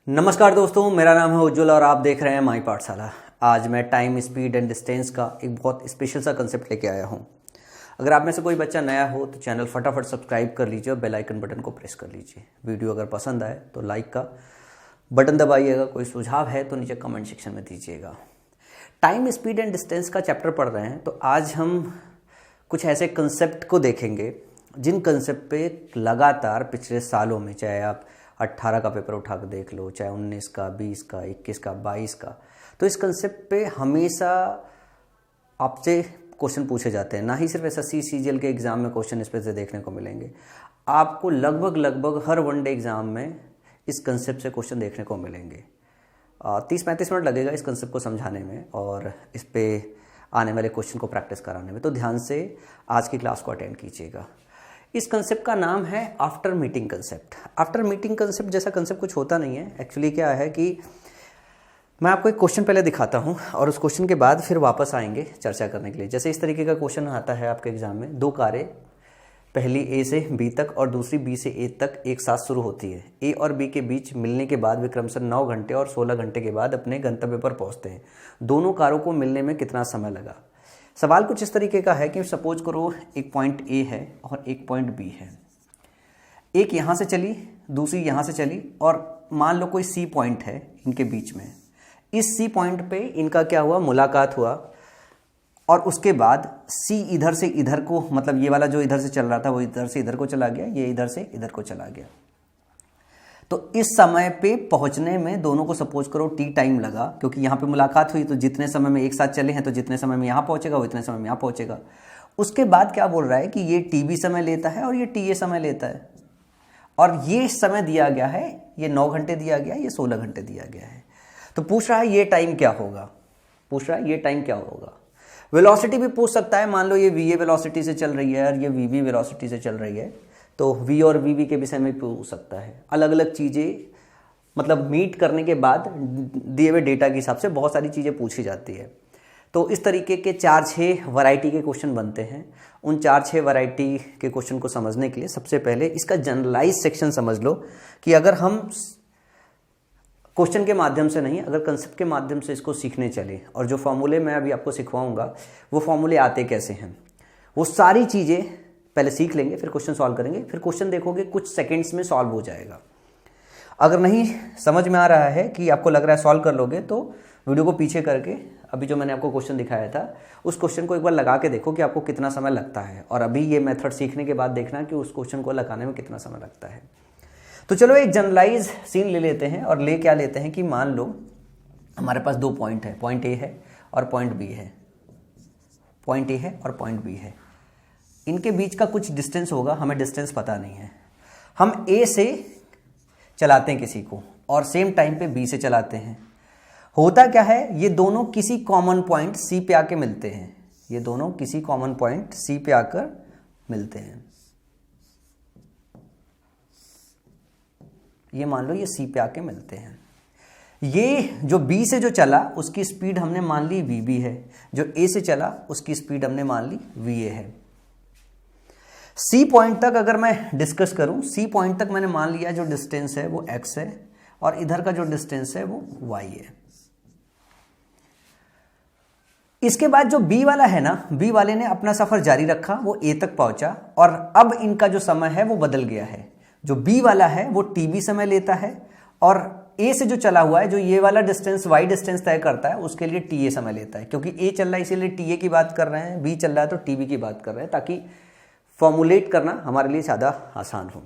नमस्कार दोस्तों, मेरा नाम है उज्ज्वल और आप देख रहे हैं माई पाठशाला। आज मैं टाइम, स्पीड एंड डिस्टेंस का एक बहुत स्पेशल सा कंसेप्ट लेके आया हूँ। अगर आप में से कोई बच्चा नया हो तो चैनल फटाफट सब्सक्राइब कर लीजिए और बेल आइकन बटन को प्रेस कर लीजिए। वीडियो अगर पसंद आए तो लाइक का बटन दबाइएगा। कोई सुझाव है तो नीचे कमेंट सेक्शन में दीजिएगा। टाइम, स्पीड एंड डिस्टेंस का चैप्टर पढ़ रहे हैं तो आज हम कुछ ऐसे कंसेप्ट को देखेंगे जिन कंसेप्ट पे लगातार पिछले सालों में, चाहे आप 18 का पेपर उठा कर देख लो, चाहे 19 का, 20 का, 21 का, 22 का, तो इस कंसेप्ट पे हमेशा आपसे क्वेश्चन पूछे जाते हैं। ना ही सिर्फ एसएससी सीजीएल के एग्ज़ाम में क्वेश्चन इस पे से देखने को मिलेंगे, आपको लगभग हर वनडे एग्ज़ाम में इस कंसेप्ट से क्वेश्चन देखने को मिलेंगे। 30-35 मिनट लगेगा इस कंसेप्ट को समझाने में और इस पे आने वाले क्वेश्चन को प्रैक्टिस कराने में, तो ध्यान से आज की क्लास को अटेंड कीजिएगा। इस कंसेप्ट का नाम है after meeting concept. After meeting concept जैसा कंसेप्ट कुछ होता नहीं है। एक्चुअली क्या है कि मैं आपको एक क्वेश्चन पहले दिखाता हूँ और उस क्वेश्चन के बाद फिर वापस आएंगे चर्चा करने के लिए। जैसे इस तरीके का क्वेश्चन आता है आपके एग्जाम में, दो कारें पहली ए से बी तक और दूसरी बी से ए तक एक साथ शुरू होती है। ए और बी के बीच मिलने के बाद वे क्रमशः 9 घंटे और 16 घंटे के बाद अपने गंतव्य पर पहुँचते हैं। दोनों कारों को मिलने में कितना समय लगा? सवाल कुछ इस तरीके का है कि सपोज करो एक पॉइंट ए है और एक पॉइंट बी है। एक यहाँ से चली, दूसरी यहाँ से चली और मान लो कोई सी पॉइंट है इनके बीच में। इस सी पॉइंट पे इनका क्या हुआ, मुलाकात हुआ और उसके बाद सी इधर से इधर को, मतलब ये वाला जो इधर से चल रहा था वो इधर से इधर को चला गया, ये इधर से इधर को चला गया। तो इस समय पे पहुंचने में दोनों को सपोज करो टी टाइम लगा, क्योंकि यहाँ पे मुलाकात हुई तो जितने समय में एक साथ चले हैं तो जितने समय में यहाँ पहुंचेगा वो इतने समय में यहाँ पहुंचेगा। उसके बाद क्या बोल रहा है कि ये टी भी समय लेता है और ये टी ए समय लेता है और ये समय दिया गया है, ये 9 घंटे दिया गया है, ये 16 घंटे दिया गया है। तो पूछ रहा है ये टाइम क्या होगा, पूछ रहा है ये टाइम क्या होगा। वेलोसिटी भी पूछ सकता है, मान लो ये वी ए वेलोसिटी से चल रही है और ये वी बी वेलोसिटी से चल रही है, तो v और vb के विषय में पूछ सकता है। अलग अलग चीज़ें, मतलब मीट करने के बाद दिए हुए डेटा के हिसाब से बहुत सारी चीज़ें पूछी जाती है। तो इस तरीके के 4-6 वैरायटी के क्वेश्चन बनते हैं। उन 4-6 वैरायटी के क्वेश्चन को समझने के लिए सबसे पहले इसका जनरलाइज सेक्शन समझ लो कि अगर हम क्वेश्चन के माध्यम से नहीं, अगर कंसेप्ट के माध्यम से इसको सीखने चले और जो फॉर्मूले मैं अभी आपको सिखवाऊंगा वो फॉर्मूले आते कैसे हैं, वो सारी चीज़ें पहले सीख लेंगे, फिर क्वेश्चन सॉल्व करेंगे। फिर क्वेश्चन देखोगे कुछ सेकंड्स में सॉल्व हो जाएगा। अगर नहीं समझ में आ रहा है कि आपको लग रहा है सॉल्व कर लोगे तो वीडियो को पीछे करके अभी जो मैंने आपको क्वेश्चन दिखाया था उस क्वेश्चन को एक बार लगा के देखो कि आपको कितना समय लगता है, और अभी ये मेथड सीखने के बाद देखना कि उस क्वेश्चन को लगाने में कितना समय लगता है। तो चलो एक जनरलाइज सीन ले लेते हैं और ले क्या लेते हैं कि मान लो हमारे पास 2 पॉइंट है, पॉइंट ए है और पॉइंट बी है, पॉइंट ए है और पॉइंट बी है। इनके बीच का कुछ डिस्टेंस होगा, हमें डिस्टेंस पता नहीं है। हम ए से चलाते हैं किसी को और सेम टाइम पे बी से चलाते हैं। होता क्या है, ये दोनों किसी कॉमन पॉइंट सी पे आके मिलते हैं, ये दोनों किसी कॉमन पॉइंट सी पे आकर मिलते हैं। ये मान लो ये सी पे आके मिलते हैं। ये जो बी से जो चला उसकी स्पीड हमने मान ली वी बी है, जो ए से चला उसकी स्पीड हमने मान ली वी ए है। सी पॉइंट तक अगर मैं डिस्कस करूं, सी पॉइंट तक मैंने मान लिया जो डिस्टेंस है वो x है और इधर का जो डिस्टेंस है वो y है। इसके बाद जो b वाला है ना, b वाले ने अपना सफर जारी रखा, वो a तक पहुंचा और अब इनका जो समय है वो बदल गया है। जो b वाला है वो tb समय लेता है और a से जो चला हुआ है, जो ये वाला डिस्टेंस y डिस्टेंस तय करता है, उसके लिए ta समय लेता है। क्योंकि a चल रहा है इसीलिए ta की बात कर रहे हैं, b चल रहा है तो tb की बात कर रहे हैं, ताकि फॉर्मुलेट करना हमारे लिए ज़्यादा आसान हो।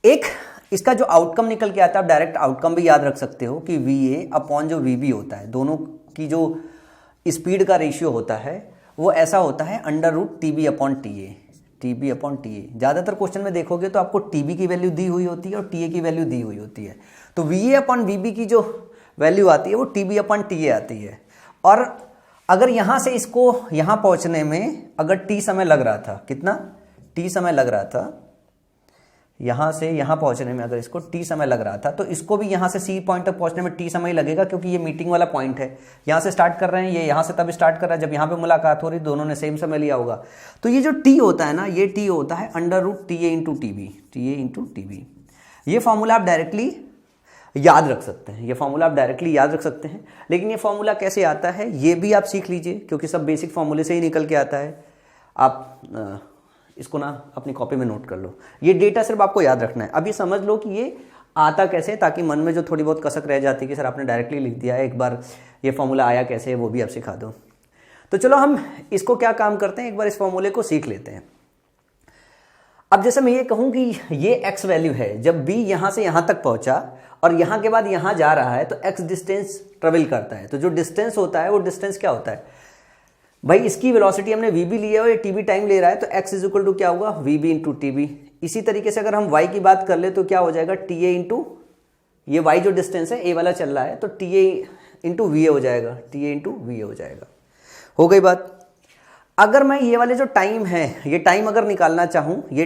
एक इसका जो आउटकम निकल के आता है, आप डायरेक्ट आउटकम भी याद रख सकते हो कि वी ए अपॉन जो वी बी होता है, दोनों की जो स्पीड का रेशियो होता है वो ऐसा होता है √TB upon TA, TB upon TA। ज़्यादातर क्वेश्चन में देखोगे तो आपको TB की वैल्यू दी हुई होती है और TA की वैल्यू दी हुई होती है। तो VA अपॉन VB की जो वैल्यू आती है वो TB अपॉन TA आती है। और अगर यहाँ से इसको यहाँ पहुँचने में अगर t समय लग रहा था, कितना t समय लग रहा था, यहाँ से यहाँ पहुँचने में अगर इसको t समय लग रहा था तो इसको भी यहाँ से C पॉइंट तक पहुँचने में t समय लगेगा, क्योंकि ये मीटिंग वाला पॉइंट है। यहाँ से स्टार्ट कर रहे हैं, ये यहाँ से तब स्टार्ट कर रहा है जब यहाँ पे मुलाकात हो रही, दोनों ने सेम समय लिया होगा। तो ये जो t होता है ना, ये t होता है √TA into TB, TA into TB। ये फॉर्मूला आप डायरेक्टली याद रख सकते हैं, ये फॉर्मूला आप डायरेक्टली याद रख सकते हैं। लेकिन ये फॉर्मूला कैसे आता है ये भी आप सीख लीजिए, क्योंकि सब बेसिक फॉर्मूले से ही निकल के आता है। आप इसको ना अपनी कॉपी में नोट कर लो, ये डेटा सिर्फ आपको याद रखना है। अभी समझ लो कि ये आता कैसे, ताकि मन में जो थोड़ी बहुत कसक रह जाती है कि सर आपने डायरेक्टली लिख दिया है, एक बार ये फॉर्मूला आया कैसे है वो भी आप सिखा दो। तो चलो हम इसको क्या काम करते हैं, एक बार इस फॉर्मूले को सीख लेते हैं। अब जैसे मैं ये कहूँ कि ये x वैल्यू है, जब b यहाँ से यहाँ तक पहुँचा और यहाँ के बाद यहाँ जा रहा है तो x डिस्टेंस ट्रेवल करता है। तो जो डिस्टेंस होता है वो डिस्टेंस क्या होता है भाई, इसकी वेलोसिटी हमने vb लिया है और ये tb टाइम ले रहा है, तो x इज इक्वल टू क्या होगा vb इंटू tb। इसी तरीके से अगर हम y की बात कर ले तो क्या हो जाएगा ta इंटू ये y जो डिस्टेंस है a वाला चल रहा है तो ta इंटू va हो जाएगा, ta इंटू va हो जाएगा। हो गई बात। अगर मैं ये वाले जो टाइम है, ये टाइम अगर निकालना चाहूँ, ये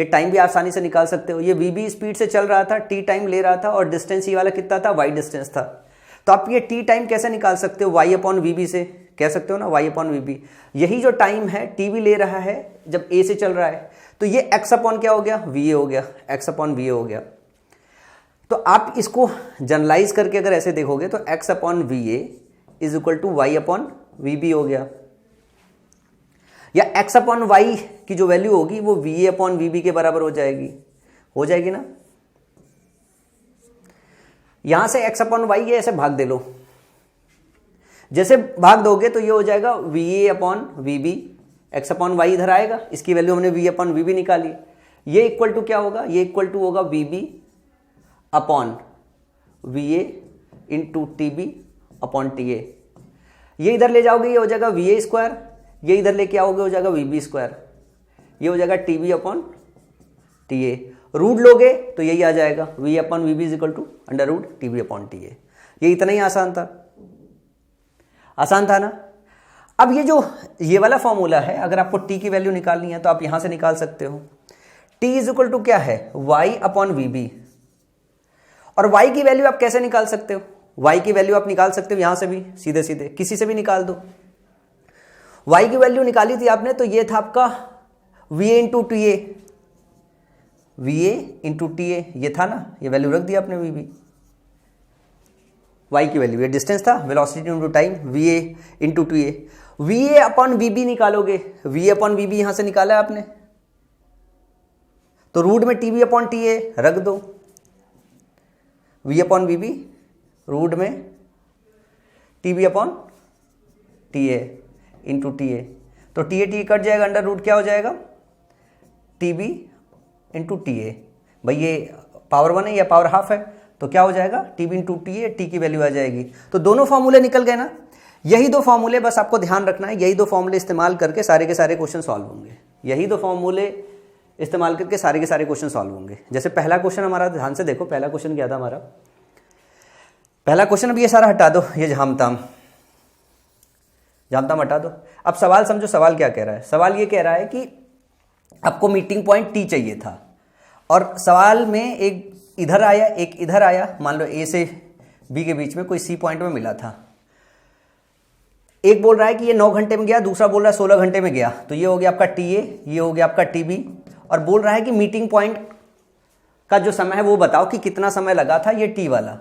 टाइम भी आसानी से निकाल सकते हो। ये vb स्पीड से चल रहा था, t टाइम ले रहा था और डिस्टेंस ये वाला कितना था, y डिस्टेंस था। तो आप ये t टाइम कैसे निकाल सकते हो, y अपॉन vb से कह सकते हो ना, y अपॉन vb। यही जो टाइम है tb ले रहा है जब a से चल रहा है, तो ये x अपॉन क्या हो गया, va हो गया, x अपॉन va हो गया। तो आप इसको जनरलाइज करके अगर ऐसे देखोगे तो x upon va is equal to y upon vb हो गया, या x अपॉन y की जो वैल्यू होगी वो va अपॉन vb के बराबर हो जाएगी ना। यहां से x अपॉन y ये ऐसे भाग दे लो, जैसे भाग दोगे तो ये हो जाएगा va upon vb, x upon y इधर आएगा, इसकी वैल्यू हमने v अपॉन vb निकाली। ये इक्वल टू क्या होगा, ये इक्वल टू होगा vb upon va into tb upon ta। ये इधर ले जाओगे ये हो जाएगा va स्क्वायर, ये इधर लेके आओगे हो जाएगा vb स्क्वायर, ये हो जाएगा tb अपॉन ta। रूट लोगे तो यही आ जाएगा v upon vb is equal to under root tb upon ta। ये इतना ही आसान था ना। अब ये वाला फॉर्मूला है, अगर आपको t की वैल्यू निकालनी है तो आप यहां से निकाल सकते हो। t इज इक्वल टू क्या है, y अपॉन vb। और y की वैल्यू आप कैसे निकाल सकते हो, y की वैल्यू आप निकाल सकते हो यहां से भी, सीधे सीधे किसी से भी निकाल दो। y की वैल्यू निकाली थी आपने तो ये था आपका va into TA, va into TA ये था ना, ये वैल्यू रख दिया आपने vb। y की वैल्यू, ये डिस्टेंस था, velocity into time, va into TA। va upon vb निकालोगे, va अपॉन vb यहां से निकाला है आपने, तो रूट में tb अपॉन TA रख दो, v अपॉन vb रूट में tb upon TA into TA। तो TA कट जाएगा, अंडर रूट क्या हो जाएगा tb इंटू TA। भाई ये पावर 1 है या पावर हाफ है, तो क्या हो जाएगा tb इंटू TA, t की वैल्यू आ जाएगी। तो दोनों फॉर्मूले निकल गए ना। यही दो फॉर्मूले बस आपको ध्यान रखना है, यही दो फॉर्मूले इस्तेमाल करके सारे के सारे क्वेश्चन सॉल्व होंगे। यही दो फॉर्मूले इस्तेमाल करके सारे के सारे क्वेश्चन सॉल्व होंगे। जैसे पहला क्वेश्चन हमारा, ध्यान से देखो पहला क्वेश्चन क्या था हमारा। पहला क्वेश्चन, अब ये सारा हटा दो, ये झामताम हटा दो। अब सवाल समझो, सवाल क्या कह रहा है। सवाल ये कह रहा है कि आपको मीटिंग पॉइंट T चाहिए था और सवाल में एक इधर आया एक इधर आया, मान लो A से B के बीच में कोई C पॉइंट में मिला था। एक बोल रहा है कि ये 9 घंटे में गया, दूसरा बोल रहा है 16 घंटे में गया। तो ये हो गया आपका TA, ये हो गया आपका TB, और बोल रहा है कि मीटिंग पॉइंट का जो समय है वो बताओ कि कितना समय लगा था ये T वाला।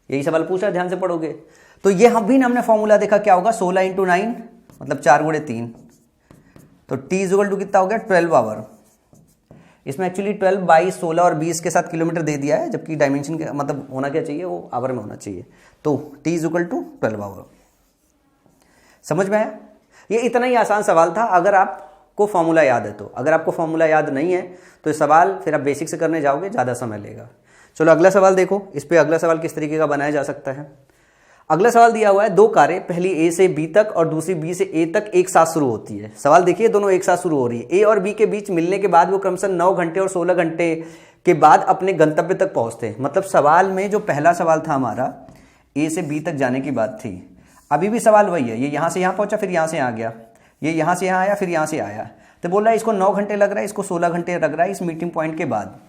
यही सवाल पूछा, ध्यान से पढ़ोगे। तो ये हम भी हमने फॉर्मूला देखा क्या होगा, 16 इंटू 9 मतलब 4 गुणे 3, तो t इज इक्वल टू कितना हो गया 12 आवर। इसमें एक्चुअली 12 22 16 और 20 के साथ किलोमीटर दे दिया है, जबकि डायमेंशन का मतलब होना क्या चाहिए, वो आवर में होना चाहिए। तो t is equal to 12 hour. समझ में आया। ये इतना ही आसान सवाल था अगर आपको फॉर्मूला याद है तो। अगर आपको फॉर्मूला याद नहीं है तो ये सवाल फिर आप बेसिक से करने जाओगे, ज़्यादा समय लेगा। चलो अगला सवाल देखो, इस पर अगला सवाल किस तरीके का बनाया जा सकता है। अगला सवाल दिया हुआ है, दो कारें पहली A से B तक और दूसरी B से A तक एक साथ शुरू होती है। सवाल देखिए, दोनों एक साथ शुरू हो रही है। A और B के बीच मिलने के बाद वो क्रमशः 9 घंटे और 16 घंटे के बाद अपने गंतव्य तक पहुंचते हैं। मतलब सवाल में जो पहला सवाल था हमारा, A से B तक जाने की बात थी। अभी भी सवाल वही है, ये यहाँ से यहाँ पहुंचा फिर यहाँ से यहाँ गया, ये यहाँ से यहाँ आया फिर यहाँ से आया। तो बोल रहा है इसको 9 घंटे लग रहा है, इसको 16 घंटे लग रहा है इस मीटिंग पॉइंट के बाद।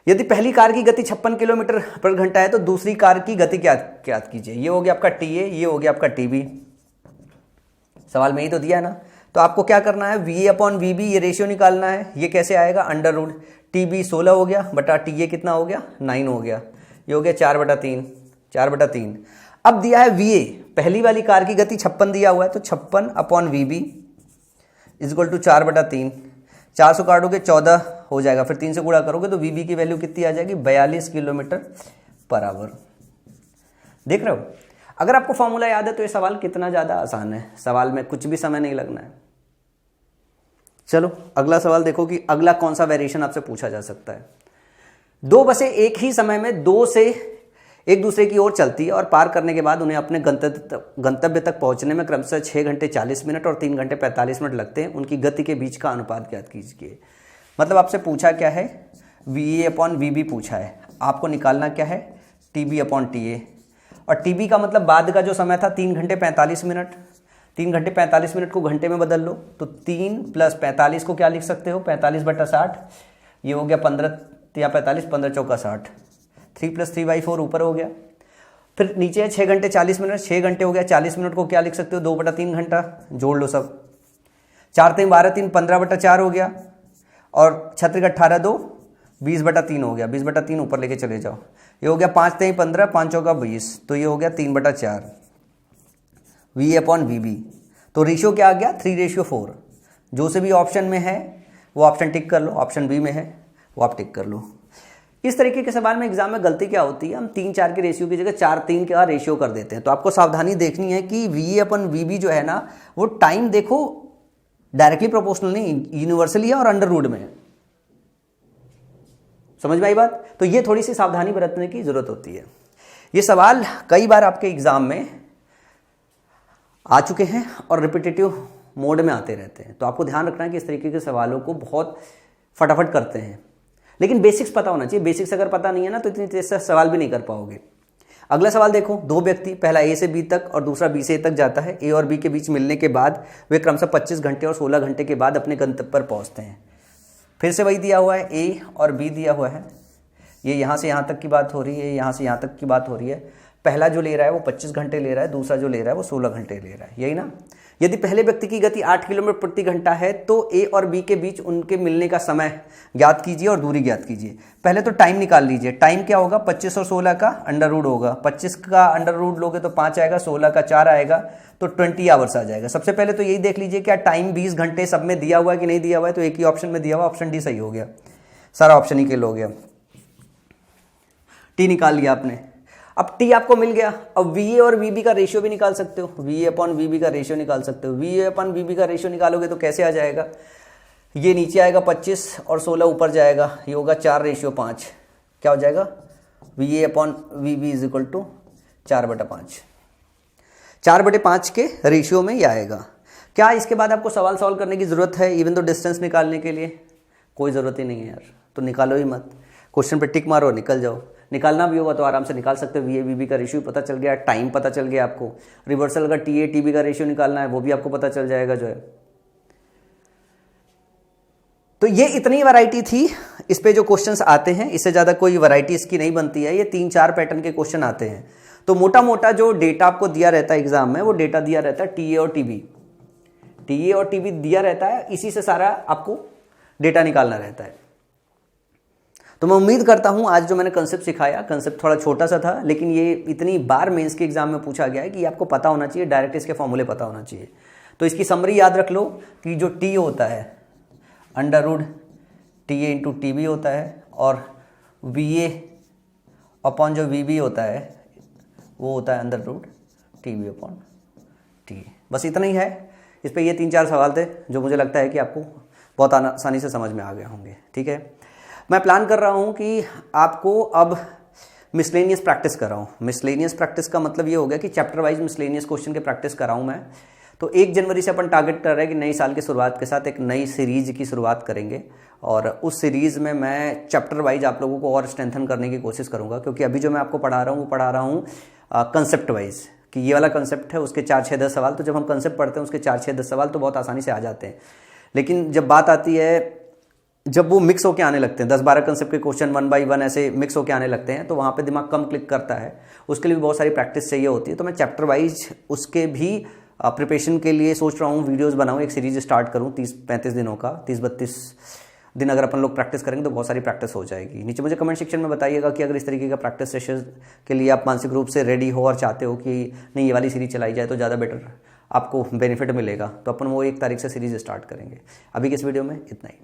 यदि पहली कार की गति 56 किलोमीटर पर घंटा है तो दूसरी कार की गति क्या कीजिए। ये हो गया आपका TA, ये हो गया आपका TB। सवाल में ही तो दिया है ना। तो आपको क्या करना है, VA/VB ये रेशियो निकालना है। ये कैसे आएगा, अंडर रूट TB 16 हो गया बटा TA कितना हो गया, 9 हो गया। ये हो गया 4/3। अब दिया है VA, पहली वाली कार की गति 56 दिया हुआ है, तो 56/VB इक्वल टू 4/3। 4 से काटोगे 14 हो जाएगा, फिर 3 से गुणा करोगे तो VB की वैल्यू कितनी आ जाएगी, 42 किलोमीटर पर आवर। देख रहे हो, अगर आपको फॉर्मूला याद है तो ये सवाल कितना ज़्यादा आसान है। सवाल में कुछ भी समय नहीं लगना है। चलो अगला सवाल देखो कि अगला कौन सा वेरिएशन आपसे पूछा जा सकता है। 2 बसें एक ही समय में 2 से एक दूसरे की ओर चलती है और पार करने के बाद उन्हें अपने गंतव्य तक पहुंचने में क्रमशः 6 घंटे 40 मिनट और 3 घंटे 45 मिनट लगते हैं। उनकी गति के बीच का अनुपात ज्ञात कीजिए। मतलब आपसे पूछा क्या है, VA/VB पूछा है, आपको निकालना क्या है, TB/TA। और TB का मतलब बाद का जो समय था 3 घंटे 45 मिनट। 3 घंटे 45 मिनट को घंटे में बदल लो तो 3 + 45 को क्या लिख सकते हो, 45/60। ये हो गया 15 या 45, 15 चौका 60। 3 + 3/4 ऊपर हो गया। फिर नीचे है 6 घंटे 40 मिनट, 6 घंटे हो गया। 40 मिनट को क्या लिख सकते हो, 2/3 घंटा। जोड़ लो सब, 4 3 12 3 15/4 हो गया। और 6 18 2 20/3 हो गया। 20/3 ऊपर लेके चले जाओ। ये हो गया 5 3 15, 5 चौका 20, तो ये हो गया 3/4 VA/VB। तो रेशियो क्या आ गया, 3:4। जो से भी ऑप्शन में है वो ऑप्शन टिक कर लो, ऑप्शन बी में है वो आप टिक कर लो। इस तरीके के सवाल में एग्जाम में गलती क्या होती है, हम 3-4 के रेशियो की जगह 4-3 का रेशियो कर देते हैं। तो आपको सावधानी देखनी है कि VA/VB जो है ना, वो टाइम देखो डायरेक्टली प्रोपोर्शनल नहीं, यूनिवर्सली है और अंडर रूट में है। समझ में आई बात। तो ये थोड़ी सी सावधानी बरतने की जरूरत होती है। ये सवाल कई बार आपके एग्जाम में आ चुके हैं और रिपीटेटिव मोड में आते रहते हैं। तो आपको ध्यान रखना है कि इस तरीके के सवालों को बहुत फटाफट करते हैं, लेकिन बेसिक्स पता होना चाहिए। बेसिक्स अगर पता नहीं है ना तो इतनी तेज से सवाल भी नहीं कर पाओगे। अगला सवाल देखो, 2 व्यक्ति, पहला A से B तक और दूसरा B से A तक जाता है। A और B के बीच मिलने के बाद वे क्रमशः 25 घंटे और 16 घंटे के बाद अपने गंतव्य पर पहुंचते हैं। फिर से वही दिया हुआ है, A और B दिया हुआ है। ये यहाँ से यहाँ तक की बात हो रही है, यहाँ से यहाँ तक की बात हो रही है। पहला जो ले रहा है वो 25 घंटे ले रहा है, दूसरा जो ले रहा है वो 16 घंटे ले रहा है, यही ना। यदि पहले व्यक्ति की गति 8 किलोमीटर प्रति घंटा है तो A और B के बीच उनके मिलने का समय ज्ञात कीजिए और दूरी ज्ञात कीजिए। पहले तो टाइम निकाल लीजिए। टाइम क्या होगा, 25 और 16 का अंडर रूट होगा। 25 का अंडर रूट लोगे तो 5 आएगा, 16 का 4 आएगा, तो 20 आवर्स आ जाएगा। सबसे पहले तो यही देख लीजिए क्या टाइम 20 घंटे सब में दिया हुआ है कि नहीं दिया हुआ है। तो एक ही ऑप्शन में दिया हुआ, ऑप्शन डी सही हो गया, सारा ऑप्शन ही किल हो गया। टी निकाल लिया आपने। अब टी आपको मिल गया। अब VA और VB का रेशियो भी निकाल सकते हो, VA/VB का रेशियो निकाल सकते हो। VA/VB का रेशियो निकालोगे तो कैसे आ जाएगा, ये नीचे आएगा 25 और 16 ऊपर जाएगा, ये होगा 4:5। क्या हो जाएगा, VA/VB इक्वल टू 4/5। 4/5 के रेशियो में ये आएगा। क्या इसके बाद आपको सवाल सॉल्व करने की जरूरत है इवन तो डिस्टेंस निकालने के लिए? कोई ज़रूरत ही नहीं है यार, तो निकालो ही मत। क्वेश्चन पे टिक मारो, निकल जाओ। निकालना भी होगा तो आराम से निकाल सकते हो। VA/VB का रेशियो पता चल गया, टाइम पता चल गया आपको। रिवर्सल अगर TA/TB का रेशियो निकालना है वो भी आपको पता चल जाएगा जो है। तो ये इतनी वैरायटी थी। इस पे जो क्वेश्चंस आते हैं इससे ज़्यादा कोई वैरायटी इसकी नहीं बनती है। ये 3-4 पैटर्न के क्वेश्चन आते हैं। तो मोटा मोटा जो डेटा आपको दिया रहता है एग्जाम में, वो डेटा दिया रहता है TA और TB। TA और TB दिया रहता है, इसी से सारा आपको डेटा निकालना रहता है। तो मैं उम्मीद करता हूं आज जो मैंने कंसेप्ट सिखाया, कंसेप्ट थोड़ा छोटा सा था, लेकिन ये इतनी बार मेंस के एग्जाम में पूछा गया है कि आपको पता होना चाहिए, डायरेक्ट इसके फॉर्मूले पता होना चाहिए। तो इसकी समरी याद रख लो कि जो T होता है under root TA into TB होता है, और VA अपॉन जो VB होता है वो होता है under root TB upon TA। बस इतना ही है। इस पर ये 3-4 सवाल थे जो मुझे लगता है कि आपको बहुत आसानी से समझ में आ गए होंगे। ठीक है, मैं प्लान कर रहा हूं कि आपको अब मिसलेनियस प्रैक्टिस कराऊं। मिसलेनियस प्रैक्टिस का मतलब ये हो गया कि चैप्टर वाइज मिसलेनियस क्वेश्चन के प्रैक्टिस कराऊं मैं। तो 1 जनवरी से अपन टारगेट कर रहे हैं कि नई साल की शुरुआत के साथ एक नई सीरीज की शुरुआत करेंगे, और उस सीरीज में मैं चैप्टर वाइज आप लोगों को और स्ट्रेंथन करने की कोशिश करूंगा। क्योंकि अभी जो मैं आपको पढ़ा रहा हूँ वो पढ़ा रहा हूँ कंसेप्ट वाइज, कि ये वाला कंसेप्ट है उसके 4-6-10 सवाल। तो जब हम कंसेप्ट पढ़ते हैं उसके 4-6-10 सवाल तो बहुत आसानी से आ जाते हैं। लेकिन जब बात आती है, जब वो मिक्स होके आने लगते हैं, 10-12 कंसेप्ट के क्वेश्चन 1 बाई 1 ऐसे मिक्स होके आने लगते हैं, तो वहाँ पे दिमाग कम क्लिक करता है। उसके लिए भी बहुत सारी प्रैक्टिस चाहिए होती है। तो मैं चैप्टर वाइज उसके भी प्रिपरेशन के लिए सोच रहा हूँ वीडियोस बनाऊँ, एक सीरीज स्टार्ट करूँ 30-35 दिनों का। 30-32 दिन अगर अपन लोग प्रैक्टिस करेंगे तो बहुत सारी प्रैक्टिस हो जाएगी। नीचे मुझे कमेंट सेक्शन में बताइएगा कि अगर इस तरीके का प्रैक्टिस सेशन के लिए आप मानसिक रूप से रेडी हो और चाहते हो कि नहीं ये वाली सीरीज चलाई जाए तो ज़्यादा बेटर आपको बेनिफिट मिलेगा, तो अपन वो 1 तारीख से सीरीज स्टार्ट करेंगे। अभी के इस वीडियो में इतना ही।